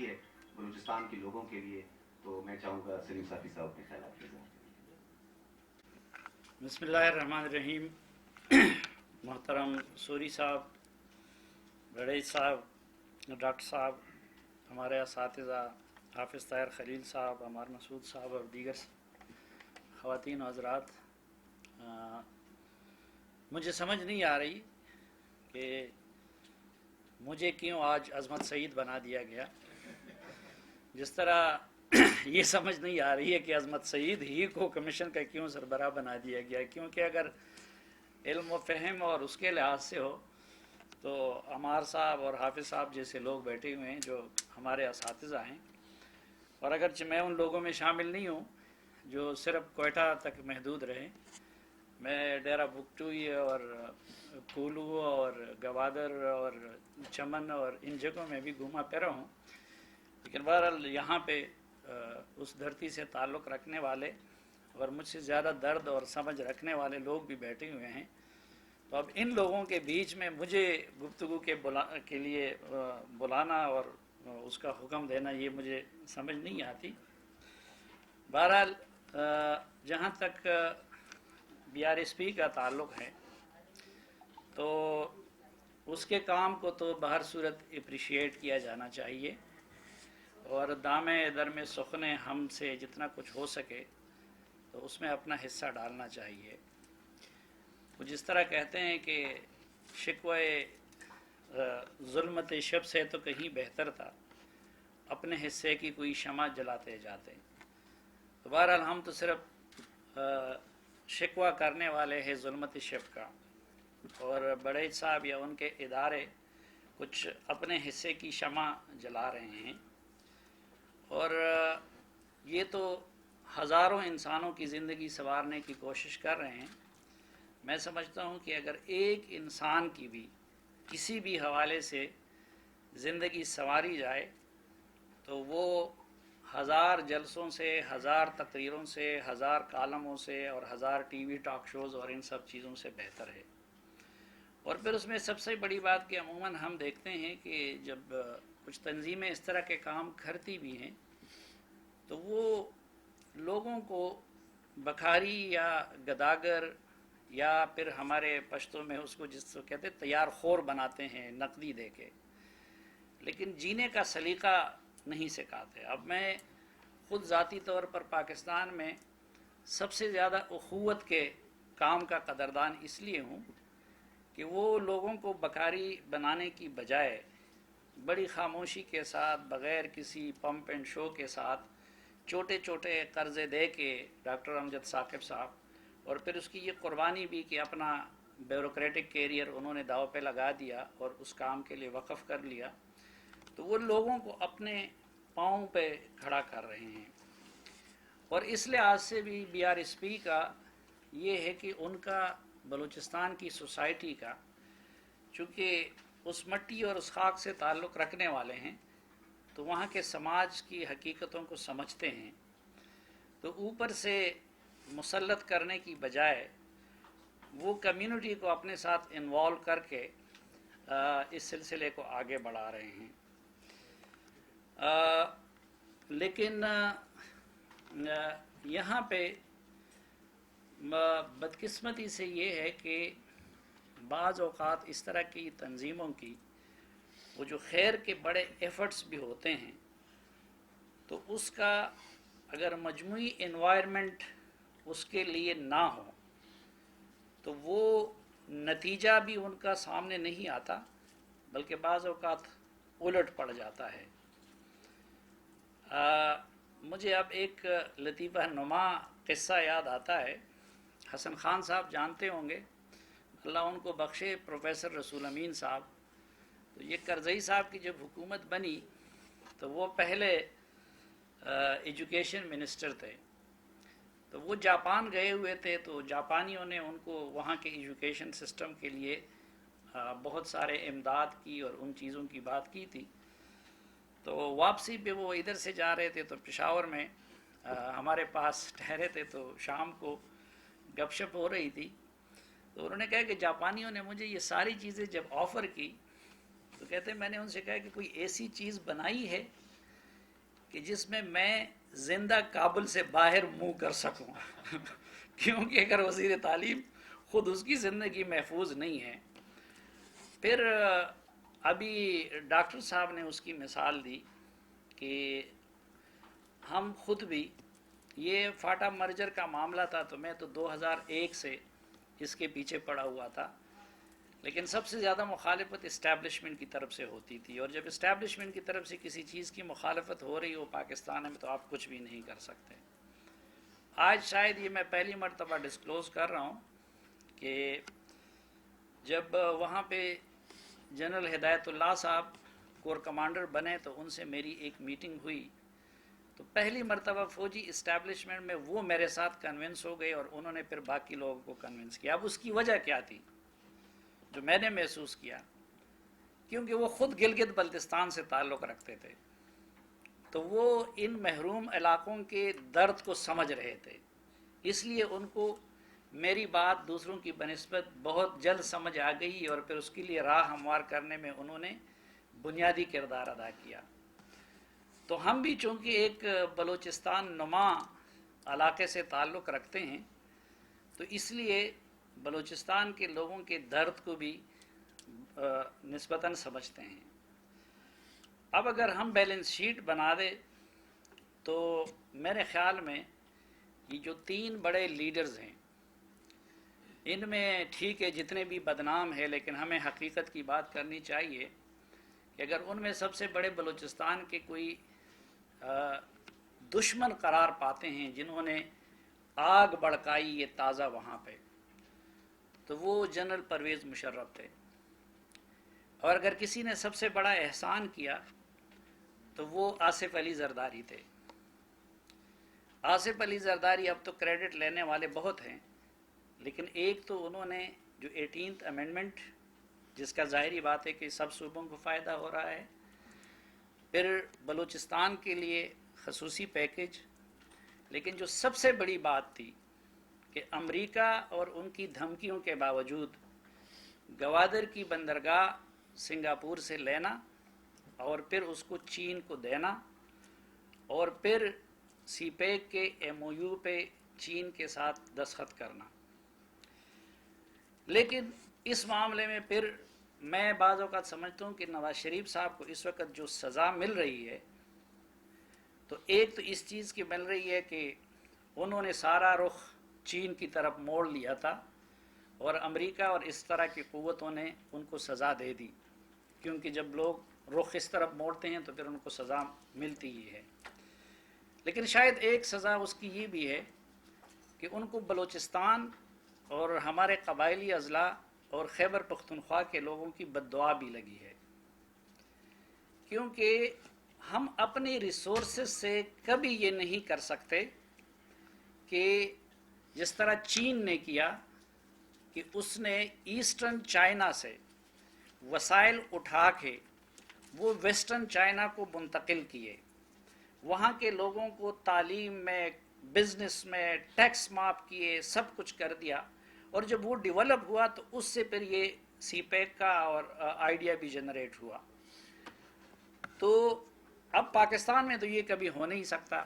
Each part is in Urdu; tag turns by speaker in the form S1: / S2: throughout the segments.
S1: رکھی ہے بلوچستان کے لوگوں کے لیے، تو میں چاہوں گا سلیم صافی صاحب اپنے خیالات کے ساتھ۔
S2: بسم اللہ الرحمن الرحیم۔ محترم سوری صاحب، رڑیج صاحب، ڈاکٹر صاحب، ہمارے اساتذہ حافظ طاہر خلیل صاحب، عمار مسعود صاحب اور دیگر خواتین و حضرات، مجھے سمجھ نہیں آ رہی کہ مجھے کیوں آج عظمت سعید بنا دیا گیا، جس طرح یہ سمجھ نہیں آ رہی ہے کہ عظمت سعید ہی کو کمیشن کا کیوں سربراہ بنا دیا گیا، کیونکہ اگر علم و فہم اور اس کے لحاظ سے ہو تو عمار صاحب اور حافظ صاحب جیسے لوگ بیٹھے ہوئے ہیں جو ہمارے اساتذہ ہیں، اور اگرچہ میں ان لوگوں میں شامل نہیں ہوں جو صرف کوئٹہ تک محدود رہے، میں ڈیرہ بگٹوئی اور کولو اور گوادر اور چمن اور ان جگہوں میں بھی گھوما پھرا ہوں، لیکن بہرحال یہاں پہ اس دھرتی سے تعلق رکھنے والے اور مجھ سے زیادہ درد اور سمجھ رکھنے والے لوگ بھی بیٹھے ہوئے ہیں، تو اب ان لوگوں کے بیچ میں مجھے گفتگو کے لیے بلانا اور اس کا حکم دینا یہ مجھے سمجھ نہیں آتی۔ بہرحال جہاں تک بی آر ایس پی کا تعلق ہے تو اس کے کام کو تو بہر صورت اپریشیٹ کیا جانا چاہیے، اور دامے در میں سخنے ہم سے جتنا کچھ ہو سکے تو اس میں اپنا حصہ ڈالنا چاہیے۔ وہ جس طرح کہتے ہیں کہ شکوے ظلمت شب سے تو کہیں بہتر تھا، اپنے حصے کی کوئی شمع جلاتے جاتے، تو بہرحال ہم تو صرف شکوہ کرنے والے ہیں ظلمت شب کا، اور بڑے صاحب یا ان کے ادارے کچھ اپنے حصے کی شمع جلا رہے ہیں، اور یہ تو ہزاروں انسانوں کی زندگی سنوارنے کی کوشش کر رہے ہیں۔ میں سمجھتا ہوں کہ اگر ایک انسان کی بھی کسی بھی حوالے سے زندگی سنواری جائے تو وہ ہزار جلسوں سے، ہزار تقریروں سے، ہزار کالموں سے اور ہزار ٹی وی ٹاک شوز اور ان سب چیزوں سے بہتر ہے۔ اور پھر اس میں سب سے بڑی بات کہ عموماً ہم دیکھتے ہیں کہ جب کچھ تنظیمیں اس طرح کے کام کرتی بھی ہیں تو وہ لوگوں کو بکھاری یا گداگر یا پھر ہمارے پشتوں میں اس کو جس کو کہتے ہیں تیار خور بناتے ہیں نقدی دے کے، لیکن جینے کا سلیقہ نہیں سکھاتے۔ اب میں خود ذاتی طور پر پاکستان میں سب سے زیادہ اخوت کے کام کا قدردان اس لیے ہوں کہ وہ لوگوں کو بکاری بنانے کی بجائے بڑی خاموشی کے ساتھ، بغیر کسی پمپ اینڈ شو کے ساتھ، چھوٹے چھوٹے قرضے دے کے ڈاکٹر امجد ثاقب صاحب، اور پھر اس کی یہ قربانی بھی کہ اپنا بیوروکریٹک کیریئر انہوں نے داؤ پہ لگا دیا اور اس کام کے لیے وقف کر لیا، تو وہ لوگوں کو اپنے پاؤں پہ کھڑا کر رہے ہیں۔ اور اس لحاظ سے بھی بی آر ایس پی کا یہ ہے کہ ان کا بلوچستان کی سوسائٹی کا، چونکہ اس مٹی اور اس خاک سے تعلق رکھنے والے ہیں تو وہاں کے سماج کی حقیقتوں کو سمجھتے ہیں، تو اوپر سے مسلط کرنے کی بجائے وہ کمیونٹی کو اپنے ساتھ انوالو کر کے اس سلسلے کو آگے بڑھا رہے ہیں۔ لیکن یہاں پہ بدقسمتی سے یہ ہے کہ بعض اوقات اس طرح کی تنظیموں کی وہ جو خیر کے بڑے ایفرٹس بھی ہوتے ہیں تو اس کا اگر مجموعی انوائرمنٹ اس کے لیے نہ ہو تو وہ نتیجہ بھی ان کا سامنے نہیں آتا، بلکہ بعض اوقات الٹ پڑ جاتا ہے۔ مجھے اب ایک لطیفہ نما قصہ یاد آتا ہے۔ حسن خان صاحب جانتے ہوں گے، اللہ ان کو بخشے، پروفیسر رسول امین صاحب، تو یہ کرزئی صاحب کی جب حکومت بنی تو وہ پہلے ایجوکیشن منسٹر تھے، تو وہ جاپان گئے ہوئے تھے، تو جاپانیوں نے ان کو وہاں کے ایجوکیشن سسٹم کے لیے بہت سارے امداد کی اور ان چیزوں کی بات کی تھی۔ تو واپسی پہ وہ ادھر سے جا رہے تھے تو پشاور میں ہمارے پاس ٹھہرے تھے، تو شام کو گپ شپ ہو رہی تھی، تو انہوں نے کہا کہ جاپانیوں نے مجھے یہ ساری چیزیں جب آفر کی تو کہتے ہیں میں نے ان سے کہا کہ کوئی ایسی چیز بنائی ہے کہ جس میں میں زندہ کابل سے باہر منہ کر سکوں کیونکہ اگر وزیر تعلیم خود اس کی زندگی محفوظ نہیں ہے. پھر ابھی ڈاکٹر صاحب نے اس کی مثال دی کہ ہم خود بھی، یہ فاٹا مرجر کا معاملہ تھا تو میں تو 2001 سے اس کے پیچھے پڑا ہوا تھا، لیکن سب سے زیادہ مخالفت اسٹیبلشمنٹ کی طرف سے ہوتی تھی، اور جب اسٹیبلشمنٹ کی طرف سے کسی چیز کی مخالفت ہو رہی ہو پاکستان میں تو آپ کچھ بھی نہیں کر سکتے. آج شاید یہ میں پہلی مرتبہ ڈسکلوز کر رہا ہوں کہ جب وہاں پہ جنرل ہدایت اللہ صاحب کور کمانڈر بنے تو ان سے میری ایک میٹنگ ہوئی، تو پہلی مرتبہ فوجی اسٹیبلشمنٹ میں وہ میرے ساتھ کنونس ہو گئے اور انہوں نے پھر باقی لوگوں کو کنونس کیا. اب اس کی وجہ کیا تھی جو میں نے محسوس کیا؟ کیونکہ وہ خود گلگت بلتستان سے تعلق رکھتے تھے، تو وہ ان محروم علاقوں کے درد کو سمجھ رہے تھے، اس لیے ان کو میری بات دوسروں کی بنسبت بہت جلد سمجھ آ گئی، اور پھر اس کے لیے راہ ہموار کرنے میں انہوں نے بنیادی کردار ادا کیا. تو ہم بھی چونکہ ایک بلوچستان نما علاقے سے تعلق رکھتے ہیں تو اس لیے بلوچستان کے لوگوں کے درد کو بھی نسبتاً سمجھتے ہیں. اب اگر ہم بیلنس شیٹ بنا دیں تو میرے خیال میں یہ جو 3 بڑے لیڈرز ہیں ان میں ٹھیک ہے جتنے بھی بدنام ہیں، لیکن ہمیں حقیقت کی بات کرنی چاہیے کہ اگر ان میں سب سے بڑے بلوچستان کے کوئی دشمن قرار پاتے ہیں جنہوں نے آگ بڑکائی یہ تازہ وہاں پہ، تو وہ جنرل پرویز مشرف تھے. اور اگر کسی نے سب سے بڑا احسان کیا تو وہ آصف علی زرداری تھے. آصف علی زرداری اب تو کریڈٹ لینے والے بہت ہیں، لیکن ایک تو انہوں نے جو 18th امینڈمنٹ، جس کا ظاہری بات ہے کہ سب صوبوں کو فائدہ ہو رہا ہے، پھر بلوچستان کے لیے خصوصی پیکج، لیکن جو سب سے بڑی بات تھی کہ امریکہ اور ان کی دھمکیوں کے باوجود گوادر کی بندرگاہ سنگاپور سے لینا اور پھر اس کو چین کو دینا، اور پھر سی پیک کے ایم او یو پہ چین کے ساتھ دستخط کرنا. لیکن اس معاملے میں پھر میں بعض اوقات سمجھتا ہوں کہ نواز شریف صاحب کو اس وقت جو سزا مل رہی ہے تو ایک تو اس چیز کی مل رہی ہے کہ انہوں نے سارا رخ چین کی طرف موڑ لیا تھا، اور امریکہ اور اس طرح کی قوتوں نے ان کو سزا دے دی، کیونکہ جب لوگ رخ اس طرف موڑتے ہیں تو پھر ان کو سزا ملتی ہی ہے. لیکن شاید ایک سزا اس کی یہ بھی ہے کہ ان کو بلوچستان اور ہمارے قبائلی اضلاع اور خیبر پختونخوا کے لوگوں کی بد دعا بھی لگی ہے، کیونکہ ہم اپنے ریسورسز سے کبھی یہ نہیں کر سکتے کہ جس طرح چین نے کیا کہ اس نے ایسٹرن چائنا سے وسائل اٹھا کے وہ ویسٹرن چائنا کو منتقل کیے، وہاں کے لوگوں کو تعلیم میں، بزنس میں ٹیکس معاف کیے، سب کچھ کر دیا، اور جب وہ ڈیولپ ہوا تو اس سے پھر یہ سی پیک کا اور آئیڈیا بھی جنریٹ ہوا. تو اب پاکستان میں تو یہ کبھی ہو نہیں سکتا.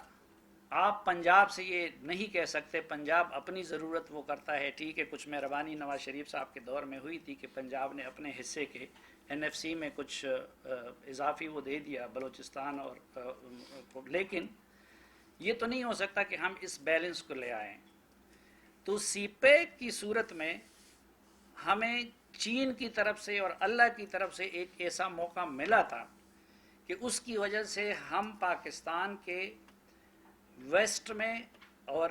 S2: آپ پنجاب سے یہ نہیں کہہ سکتے، پنجاب اپنی ضرورت وہ کرتا ہے، ٹھیک ہے کچھ مہربانی نواز شریف صاحب کے دور میں ہوئی تھی کہ پنجاب نے اپنے حصے کے این ایف سی میں کچھ اضافی وہ دے دیا بلوچستان اور لیکن یہ تو نہیں ہو سکتا کہ ہم اس بیلنس کو لے آئیں. تو سی پیک کی صورت میں ہمیں چین کی طرف سے اور اللہ کی طرف سے ایک ایسا موقع ملا تھا کہ اس کی وجہ سے ہم پاکستان کے ویسٹ میں اور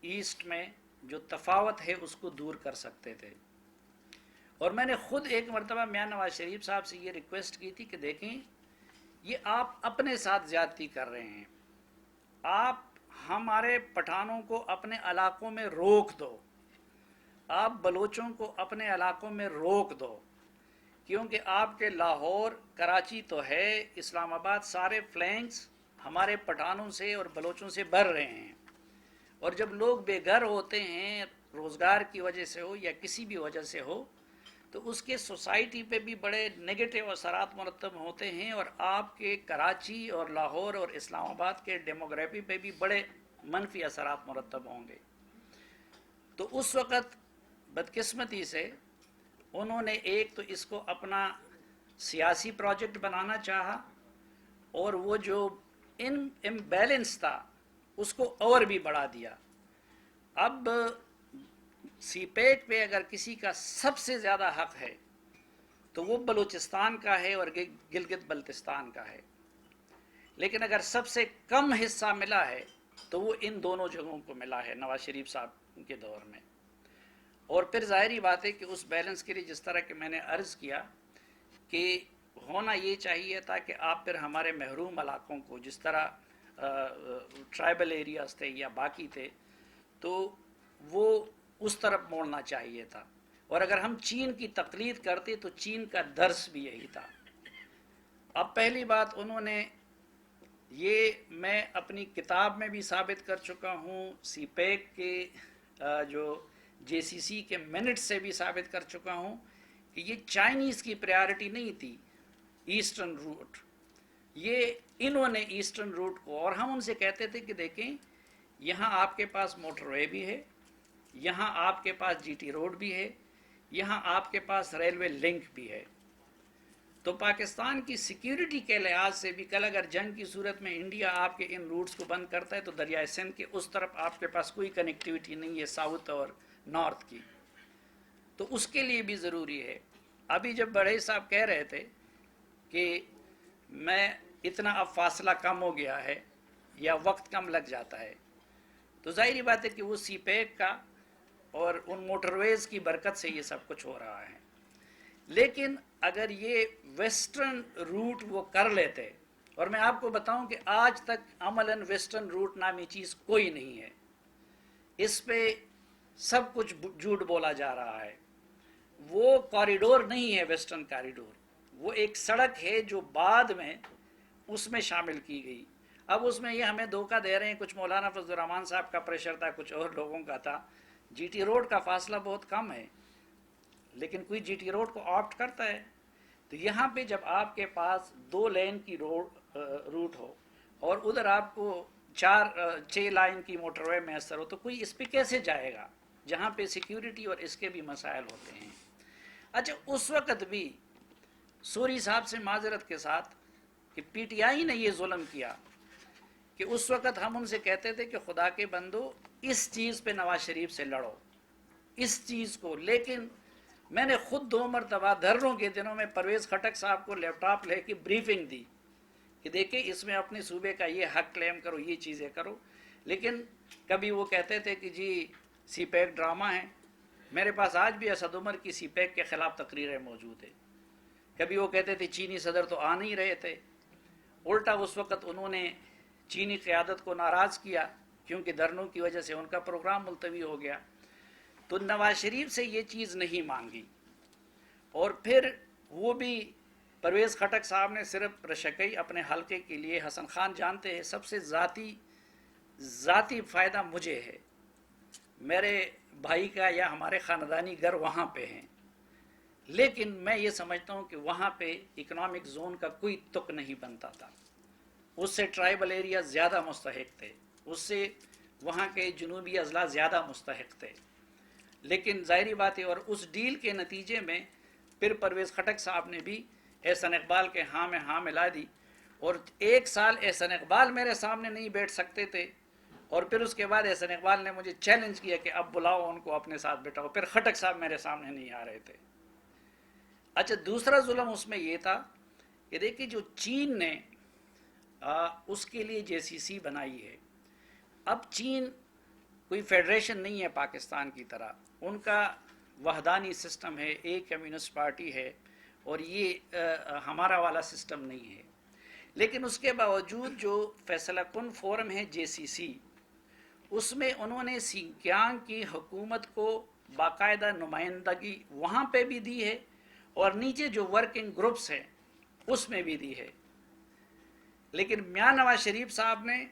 S2: ایسٹ میں جو تفاوت ہے اس کو دور کر سکتے تھے. اور میں نے خود ایک مرتبہ میاں نواز شریف صاحب سے یہ ریکویسٹ کی تھی کہ دیکھیں یہ آپ اپنے ساتھ زیادتی کر رہے ہیں، آپ ہمارے پٹھانوں کو اپنے علاقوں میں روک دو، آپ بلوچوں کو اپنے علاقوں میں روک دو، کیونکہ آپ کے لاہور کراچی تو ہے، اسلام آباد سارے فلینکس ہمارے پٹھانوں سے اور بلوچوں سے بھر رہے ہیں، اور جب لوگ بے گھر ہوتے ہیں روزگار کی وجہ سے ہو یا کسی بھی وجہ سے ہو تو اس کے سوسائٹی پہ بھی بڑے نگیٹو اثرات مرتب ہوتے ہیں، اور آپ کے کراچی اور لاہور اور اسلام آباد کے ڈیموگرافی پہ بھی بڑے منفی اثرات مرتب ہوں گے۔ تو اس وقت بدقسمتی سے انہوں نے ایک تو اس کو اپنا سیاسی پروجیکٹ بنانا چاہا، اور وہ جو امبیلنس تھا اس کو اور بھی بڑھا دیا۔ اب سی پیک پہ اگر کسی کا سب سے زیادہ حق ہے تو وہ بلوچستان کا ہے اور گلگت بلتستان کا ہے، لیکن اگر سب سے کم حصہ ملا ہے تو وہ ان دونوں جگہوں کو ملا ہے نواز شریف صاحب کے دور میں۔ اور پھر ظاہری بات ہے کہ اس بیلنس کے لیے جس طرح کہ میں نے عرض کیا کہ ہونا یہ چاہیے تھا کہ آپ پھر ہمارے محروم علاقوں کو، جس طرح ٹرائبل ایریاز تھے یا باقی تھے، تو وہ اس طرف موڑنا چاہیے تھا۔ اور اگر ہم چین کی تقلید کرتے تو چین کا درس بھی یہی تھا۔ اب پہلی بات انہوں نے، یہ میں اپنی کتاب میں بھی ثابت کر چکا ہوں، سی پیک کے جو جے سی سی کے منٹ سے بھی ثابت کر چکا ہوں کہ یہ چائنیز کی پریارٹی نہیں تھی ایسٹرن روٹ، یہ انہوں نے ایسٹرن روٹ کو، اور ہم ان سے کہتے تھے کہ دیکھیں یہاں آپ کے پاس موٹر وے بھی ہے، یہاں آپ کے پاس جی ٹی روڈ بھی ہے، یہاں آپ کے پاس ریلوے لنک بھی ہے، تو پاکستان کی سیکیورٹی کے لحاظ سے بھی کل اگر جنگ کی صورت میں انڈیا آپ کے ان روٹس کو بند کرتا ہے تو دریائے سندھ کے اس طرف آپ کے پاس کوئی کنیکٹیویٹی نہیں ہے ساؤتھ اور نارتھ کی، تو اس کے لیے بھی ضروری ہے۔ ابھی جب بڑھئی صاحب کہہ رہے تھے کہ میں اتنا اب فاصلہ کم ہو گیا ہے یا وقت کم لگ جاتا ہے، تو ظاہری بات ہے کہ وہ سی پیک کا اور ان موٹر ویز کی برکت سے یہ سب کچھ ہو رہا ہے۔ لیکن اگر یہ ویسٹرن روٹ وہ کر لیتے، اور میں آپ کو بتاؤں کہ آج تک عملاً ویسٹرن روٹ نامی چیز کوئی نہیں ہے، اس پہ سب کچھ جھوٹ بولا جا رہا ہے، وہ کوریڈور نہیں ہے ویسٹرن کوریڈور، وہ ایک سڑک ہے جو بعد میں اس میں شامل کی گئی۔ اب اس میں یہ ہمیں دھوکہ دے رہے ہیں، کچھ مولانا فضل الرحمان صاحب کا پریشر تھا، کچھ اور لوگوں کا تھا، جی ٹی روڈ کا فاصلہ بہت کم ہے، لیکن کوئی جی ٹی روڈ کو آپٹ کرتا ہے؟ تو یہاں پہ جب آپ کے پاس 2 لین کی روٹ ہو اور ادھر آپ کو 6 لائن کی موٹر وے میسر ہو، تو کوئی اس پہ کیسے جائے گا جہاں پہ سیکیورٹی اور اس کے بھی مسائل ہوتے ہیں۔ اچھا، اس وقت بھی سوری صاحب سے معذرت کے ساتھ کہ پی ٹی آئی نے یہ ظلم کیا کہ اس وقت ہم ان سے کہتے تھے کہ خدا کے بندو اس چیز پہ نواز شریف سے لڑو، اس چیز کو، لیکن میں نے خود 2 مرتبہ دھرنوں کے دنوں میں پرویز خٹک صاحب کو لیپ ٹاپ لے کے بریفنگ دی کہ دیکھیں اس میں اپنے صوبے کا یہ حق کلیم کرو، یہ چیزیں کرو، لیکن کبھی وہ کہتے تھے کہ جی سی پیک ڈرامہ ہے۔ میرے پاس آج بھی اسد عمر کی سی پیک کے خلاف تقریریں موجود ہیں۔ کبھی وہ کہتے تھے چینی صدر تو آ نہیں رہے تھے، الٹا اس وقت انہوں نے چینی قیادت کو ناراض کیا کیونکہ دھرنوں کی وجہ سے ان کا پروگرام ملتوی ہو گیا۔ تو نواز شریف سے یہ چیز نہیں مانگی، اور پھر وہ بھی پرویز خٹک صاحب نے صرف رشکئی اپنے حلقے کے لیے، حسن خان جانتے ہیں سب سے ذاتی فائدہ مجھے ہے، میرے بھائی کا یا ہمارے خاندانی گھر وہاں پہ ہیں، لیکن میں یہ سمجھتا ہوں کہ وہاں پہ اکنامک زون کا کوئی تک نہیں بنتا تھا، اس سے ٹرائبل ایریا زیادہ مستحق تھے، اس سے وہاں کے جنوبی اضلاع زیادہ مستحق تھے، لیکن ظاہری بات ہے، اور اس ڈیل کے نتیجے میں پھر پرویز خٹک صاحب نے بھی احسن اقبال کے ہاں میں ہاں ملا دی، اور 1 سال احسن اقبال میرے سامنے نہیں بیٹھ سکتے تھے، اور پھر اس کے بعد احسن اقبال نے مجھے چیلنج کیا کہ اب بلاؤ ان کو اپنے ساتھ بٹھاؤ، پھر خٹک صاحب میرے سامنے نہیں آ رہے تھے۔ اچھا، دوسرا ظلم اس میں یہ تھا کہ دیکھیے جو چین نے اس کے لیے جے سی سی بنائی ہے، اب چین کوئی فیڈریشن نہیں ہے پاکستان کی طرح، ان کا وحدانی سسٹم ہے، ایک کمیونسٹ پارٹی ہے، اور یہ ہمارا والا سسٹم نہیں ہے، لیکن اس کے باوجود جو فیصلہ کن فورم ہے جے سی سی، اس میں انہوں نے سنکیانگ کی حکومت کو باقاعدہ نمائندگی وہاں پہ بھی دی ہے، اور نیچے جو ورکنگ گروپس ہیں اس میں بھی دی ہے، لیکن میاں نواز شریف صاحب نے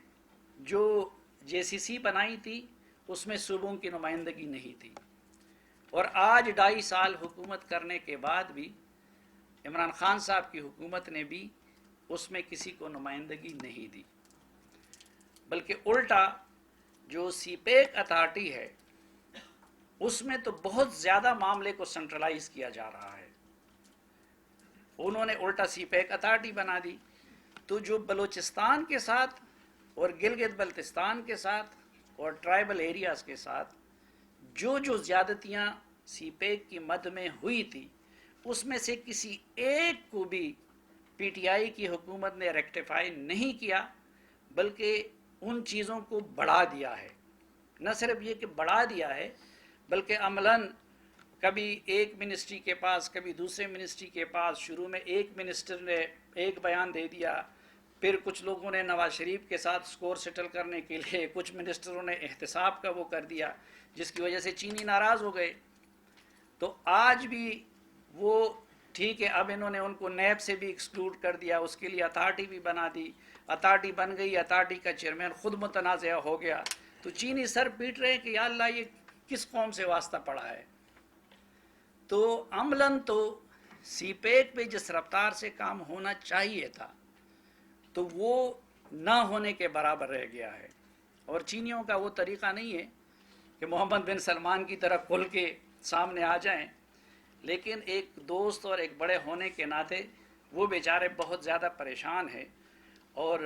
S2: جو جے سی سی بنائی تھی اس میں صوبوں کی نمائندگی نہیں تھی، اور آج 2.5 سال حکومت کرنے کے بعد بھی عمران خان صاحب کی حکومت نے بھی اس میں کسی کو نمائندگی نہیں دی، بلکہ الٹا جو سی پیک اتھارٹی ہے اس میں تو بہت زیادہ معاملے کو سینٹرلائز کیا جا رہا ہے. انہوں نے الٹا سی پیک اتھارٹی بنا دی. تو جو بلوچستان کے ساتھ اور گلگت بلتستان کے ساتھ اور ٹرائبل ایریاز کے ساتھ جو زیادتیاں سی پیک کی مد میں ہوئی تھی اس میں سے کسی ایک کو بھی پی ٹی آئی کی حکومت نے ریکٹیفائی نہیں کیا، بلکہ ان چیزوں کو بڑھا دیا ہے. نہ صرف یہ کہ بڑھا دیا ہے بلکہ عملاً کبھی ایک منسٹری کے پاس کبھی دوسرے منسٹری کے پاس، شروع میں ایک منسٹر نے ایک بیان دے دیا، پھر کچھ لوگوں نے نواز شریف کے ساتھ سکور سیٹل کرنے کے لیے کچھ منسٹروں نے احتساب کا وہ کر دیا، جس کی وجہ سے چینی ناراض ہو گئے. تو آج بھی وہ ٹھیک ہے، اب انہوں نے ان کو نیب سے بھی ایکسکلوڈ کر دیا، اس کے لیے اتھارٹی بھی بنا دی. اتھارٹی بن گئی، اتھارٹی کا چیئرمین خود متنازع ہو گیا. تو چینی سر پیٹ رہے ہیں کہ یا اللہ یہ کس قوم سے واسطہ پڑا ہے. تو عملاً تو سی پیک پہ جس رفتار سے کام ہونا چاہیے تھا تو وہ نہ ہونے کے برابر رہ گیا ہے. اور چینیوں کا وہ طریقہ نہیں ہے کہ محمد بن سلمان کی طرح کھل کے سامنے آ جائیں، لیکن ایک دوست اور ایک بڑے ہونے کے ناطے وہ بیچارے بہت زیادہ پریشان ہیں. اور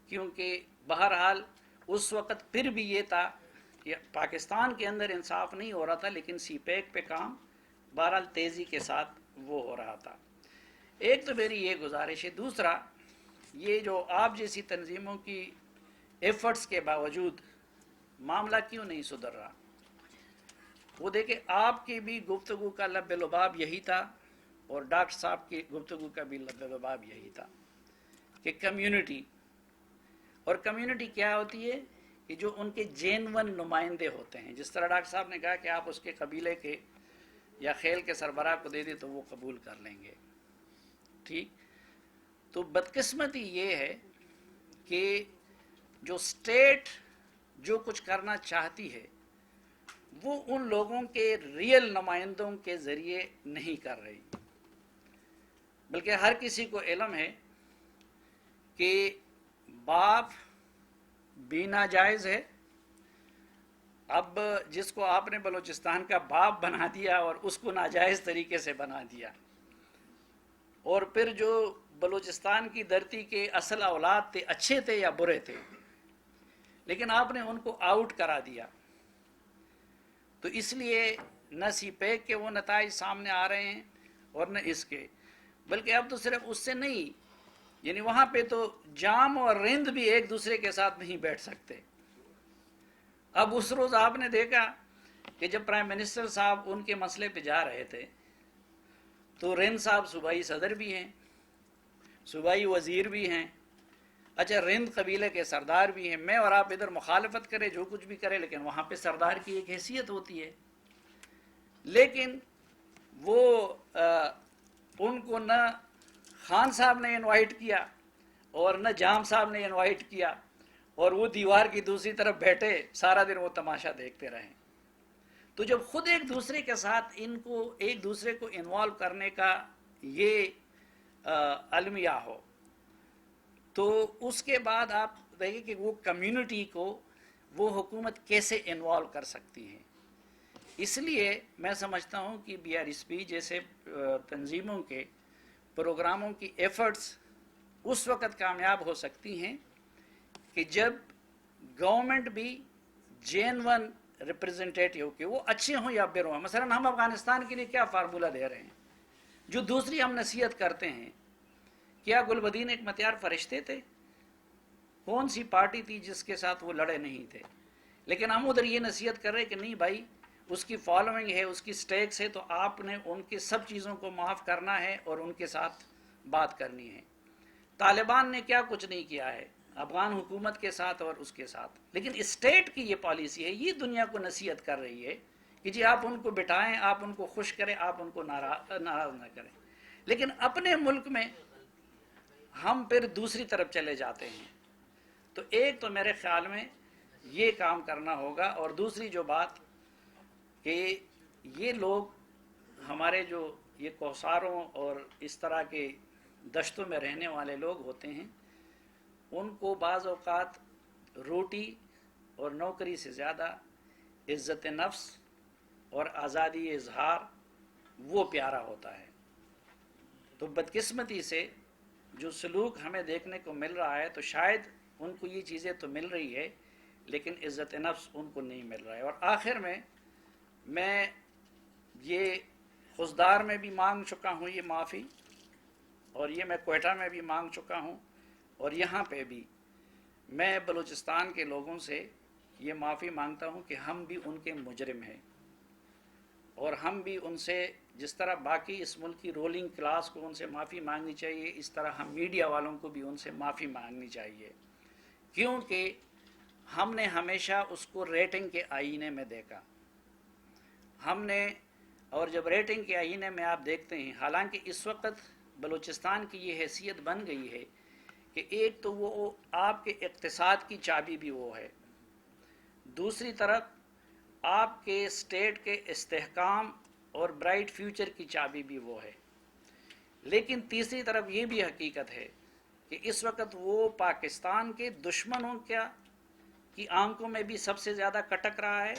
S2: کیونکہ بہرحال اس وقت پھر بھی یہ تھا کہ پاکستان کے اندر انصاف نہیں ہو رہا تھا، لیکن سی پیک پہ کام بہرحال تیزی کے ساتھ وہ ہو رہا تھا. ایک تو میری یہ گزارش ہے. دوسرا، یہ جو آپ جیسی تنظیموں کی ایفرٹس کے باوجود معاملہ کیوں نہیں سدھر رہا؟ وہ دیکھیں، آپ کی بھی گفتگو کا لب لباب یہی تھا اور ڈاکٹر صاحب کی گفتگو کا بھی لب لباب یہی تھا کہ کمیونٹی، اور کمیونٹی کیا ہوتی ہے کہ جو ان کے جینون نمائندے ہوتے ہیں. جس طرح ڈاکٹر صاحب نے کہا کہ آپ اس کے قبیلے کے یا خیل کے سربراہ کو دے دیں تو وہ قبول کر لیں گے. ٹھیک. تو بدقسمتی یہ ہے کہ جو اسٹیٹ جو کچھ کرنا چاہتی ہے وہ ان لوگوں کے ریئل نمائندوں کے ذریعے نہیں کر رہی، بلکہ ہر کسی کو علم ہے کہ باپ بھی ناجائز ہے. اب جس کو آپ نے بلوچستان کا باپ بنا دیا اور اس کو ناجائز طریقے سے بنا دیا، اور پھر جو بلوچستان کی دھرتی کے اصل اولاد تھے، اچھے تھے یا برے تھے، لیکن آپ نے ان کو آؤٹ کرا دیا. تو اس لیے نہ سی پیک کے وہ نتائج سامنے آ رہے ہیں اور نہ اس کے، بلکہ اب تو صرف اس سے نہیں، یعنی وہاں پہ تو جام اور رند بھی ایک دوسرے کے ساتھ نہیں بیٹھ سکتے. اب اس روز آپ نے دیکھا کہ جب پرائم منسٹر صاحب ان کے مسئلے پہ جا رہے تھے تو رند صاحب صوبائی صدر بھی ہیں، صوبائی وزیر بھی ہیں، اچھا رند قبیلے کے سردار بھی ہیں. میں اور آپ ادھر مخالفت کرے جو کچھ بھی کرے، لیکن وہاں پہ سردار کی ایک حیثیت ہوتی ہے. لیکن وہ ان کو نہ خان صاحب نے انوائٹ کیا اور نہ جام صاحب نے انوائٹ کیا، اور وہ دیوار کی دوسری طرف بیٹھے سارا دن وہ تماشا دیکھتے رہے. تو جب خود ایک دوسرے کے ساتھ ان کو ایک دوسرے کو انوالو کرنے کا یہ المیہ ہو، تو اس کے بعد آپ دیکھیں کہ وہ کمیونٹی کو وہ حکومت کیسے انوالو کر سکتی ہیں. اس لیے میں سمجھتا ہوں کہ بی آر ایس پی جیسے تنظیموں کے پروگراموں کی ایفرٹس اس وقت کامیاب ہو سکتی ہیں کہ جب گورنمنٹ بھی جینون ریپرزنٹیٹیو کے وہ اچھے ہوں یا برے ہوں. مثلا ہم افغانستان کے لیے کیا فارمولہ دے رہے ہیں، جو دوسری ہم نصیحت کرتے ہیں. کیا گلبدین ایک متیار فرشتے تھے؟ کون سی پارٹی تھی جس کے ساتھ وہ لڑے نہیں تھے؟ لیکن ہم ادھر یہ نصیحت کر رہے کہ نہیں بھائی، اس کی فالوئنگ ہے، اس کی سٹیکس ہے، تو آپ نے ان کے سب چیزوں کو معاف کرنا ہے اور ان کے ساتھ بات کرنی ہے. طالبان نے کیا کچھ نہیں کیا ہے افغان حکومت کے ساتھ اور اس کے ساتھ، لیکن اسٹیٹ کی یہ پالیسی ہے، یہ دنیا کو نصیحت کر رہی ہے کہ جی آپ ان کو بٹھائیں، آپ ان کو خوش کریں، آپ ان کو ناراض نہ کریں. لیکن اپنے ملک میں ہم پھر دوسری طرف چلے جاتے ہیں. تو ایک تو میرے خیال میں یہ کام کرنا ہوگا، اور دوسری جو بات کہ یہ لوگ ہمارے جو یہ کوساروں اور اس طرح کے دشتوں میں رہنے والے لوگ ہوتے ہیں، ان کو بعض اوقات روٹی اور نوکری سے زیادہ عزت نفس اور آزادی اظہار وہ پیارا ہوتا ہے. تو بدقسمتی سے جو سلوک ہمیں دیکھنے کو مل رہا ہے، تو شاید ان کو یہ چیزیں تو مل رہی ہے لیکن عزت نفس ان کو نہیں مل رہا ہے. اور آخر میں یہ خضدار میں بھی مانگ چکا ہوں یہ معافی، اور یہ میں کوئٹہ میں بھی مانگ چکا ہوں، اور یہاں پہ بھی میں بلوچستان کے لوگوں سے یہ معافی مانگتا ہوں کہ ہم بھی ان کے مجرم ہیں، اور ہم بھی ان سے جس طرح باقی اس ملک کی رولنگ کلاس کو ان سے معافی مانگنی چاہیے، اس طرح ہم میڈیا والوں کو بھی ان سے معافی مانگنی چاہیے، کیونکہ ہم نے ہمیشہ اس کو ریٹنگ کے آئینے میں دیکھا. ہم نے اور جب ریٹنگ کے آئینے میں آپ دیکھتے ہیں، حالانکہ اس وقت بلوچستان کی یہ حیثیت بن گئی ہے کہ ایک تو وہ آپ کے اقتصاد کی چابی بھی وہ ہے، دوسری طرف آپ کے اسٹیٹ کے استحکام اور برائٹ فیوچر کی چابی بھی وہ ہے، لیکن تیسری طرف یہ بھی حقیقت ہے کہ اس وقت وہ پاکستان کے دشمنوں کی آنکھوں میں بھی سب سے زیادہ کٹک رہا ہے.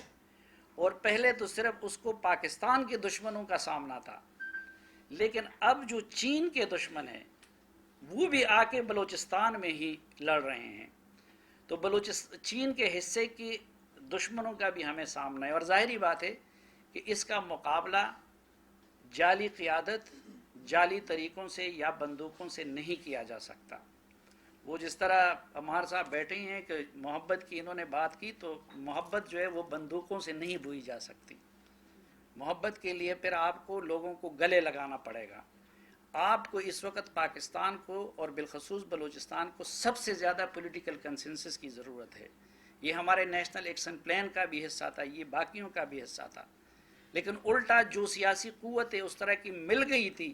S2: اور پہلے تو صرف اس کو پاکستان کے دشمنوں کا سامنا تھا، لیکن اب جو چین کے دشمن ہیں وہ بھی آ کے بلوچستان میں ہی لڑ رہے ہیں. تو چین کے حصے کی دشمنوں کا بھی ہمیں سامنا ہے، اور ظاہری بات ہے کہ اس کا مقابلہ جعلی قیادت، جعلی طریقوں سے یا بندوقوں سے نہیں کیا جا سکتا. وہ جس طرح عمار صاحب بیٹھے ہیں کہ محبت کی انہوں نے بات کی، تو محبت جو ہے وہ بندوقوں سے نہیں بوئی جا سکتی. محبت کے لیے پھر آپ کو لوگوں کو گلے لگانا پڑے گا. آپ کو اس وقت پاکستان کو اور بالخصوص بلوچستان کو سب سے زیادہ پولیٹیکل کنسنسس کی ضرورت ہے. یہ ہمارے نیشنل ایکشن پلان کا بھی حصہ تھا، یہ باقیوں کا بھی حصہ تھا، لیکن الٹا جو سیاسی قوتیں اس طرح کی مل گئی تھی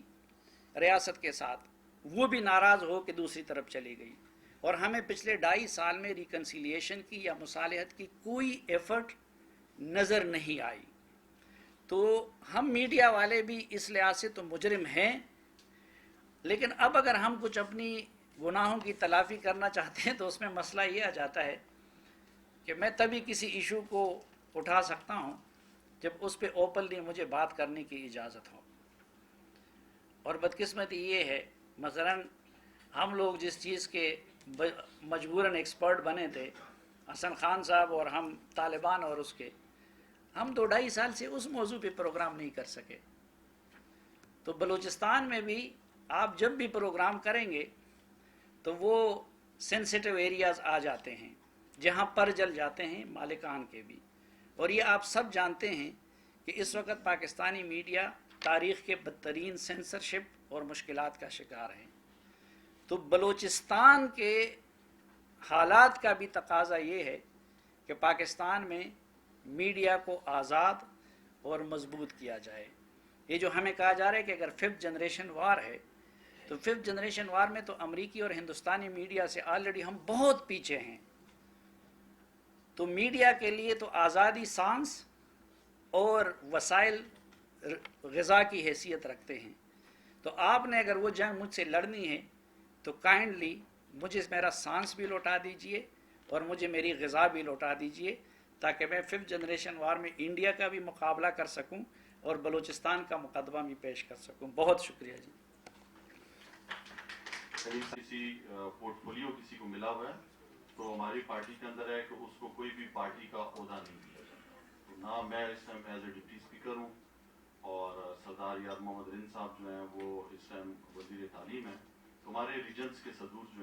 S2: ریاست کے ساتھ، وہ بھی ناراض ہو کے دوسری طرف چلی گئی، اور ہمیں پچھلے 2.5 سال میں ریکنسیلیشن کی یا مصالحت کی کوئی ایفرٹ نظر نہیں آئی. تو ہم میڈیا والے بھی اس لحاظ سے تو مجرم ہیں، لیکن اب اگر ہم کچھ اپنی گناہوں کی تلافی کرنا چاہتے ہیں تو اس میں مسئلہ یہ آ جاتا ہے کہ میں تبھی کسی ایشو کو اٹھا سکتا ہوں جب اس پہ اوپنلی مجھے بات کرنے کی اجازت ہو. اور بدقسمتی یہ ہے، مثلا ہم لوگ جس چیز کے مجبوراً ایکسپرٹ بنے تھے، حسن خان صاحب اور ہم طالبان، اور اس کے ہم 2-2.5 سال سے اس موضوع پہ پروگرام نہیں کر سکے. تو بلوچستان میں بھی آپ جب بھی پروگرام کریں گے تو وہ سینسیٹیو ایریاز آ جاتے ہیں جہاں پر جل جاتے ہیں مالکان کے بھی. اور یہ آپ سب جانتے ہیں کہ اس وقت پاکستانی میڈیا تاریخ کے بدترین سینسرشپ اور مشکلات کا شکار ہے. تو بلوچستان کے حالات کا بھی تقاضا یہ ہے کہ پاکستان میں میڈیا کو آزاد اور مضبوط کیا جائے. یہ جو ہمیں کہا جا رہا ہے کہ اگر 5th جنریشن وار ہے، تو 5th جنریشن وار میں تو امریکی اور ہندوستانی میڈیا سے آلریڈی ہم بہت پیچھے ہیں. تو میڈیا کے لیے تو آزادی سانس اور وسائل غذا کی حیثیت رکھتے ہیں. تو آپ نے اگر وہ جنگ مجھ سے لڑنی ہے تو کائنڈلی مجھے میرا سانس بھی لوٹا دیجئے اور مجھے میری غذا بھی لوٹا دیجئے، تاکہ میں 5th جنریشن وار میں انڈیا کا بھی مقابلہ کر سکوں اور بلوچستان کا مقدمہ بھی پیش کر سکوں. بہت شکریہ جی.
S3: کسی پورٹ فولیو کسی کو ملا ہوا ہے تو ہماری پارٹی کے اندر ہے کہ اس کو کوئی بھی پارٹی کا عہدہ نہیں دیا جاتا. نہ میں اس time as a deputy speaker ہوں، اور سردار یار محمد رند صاحب جو ہیں وہ اس ٹائم وزیر تعلیم ہیں. ہمارے ریجنس کے صدور جو ہیں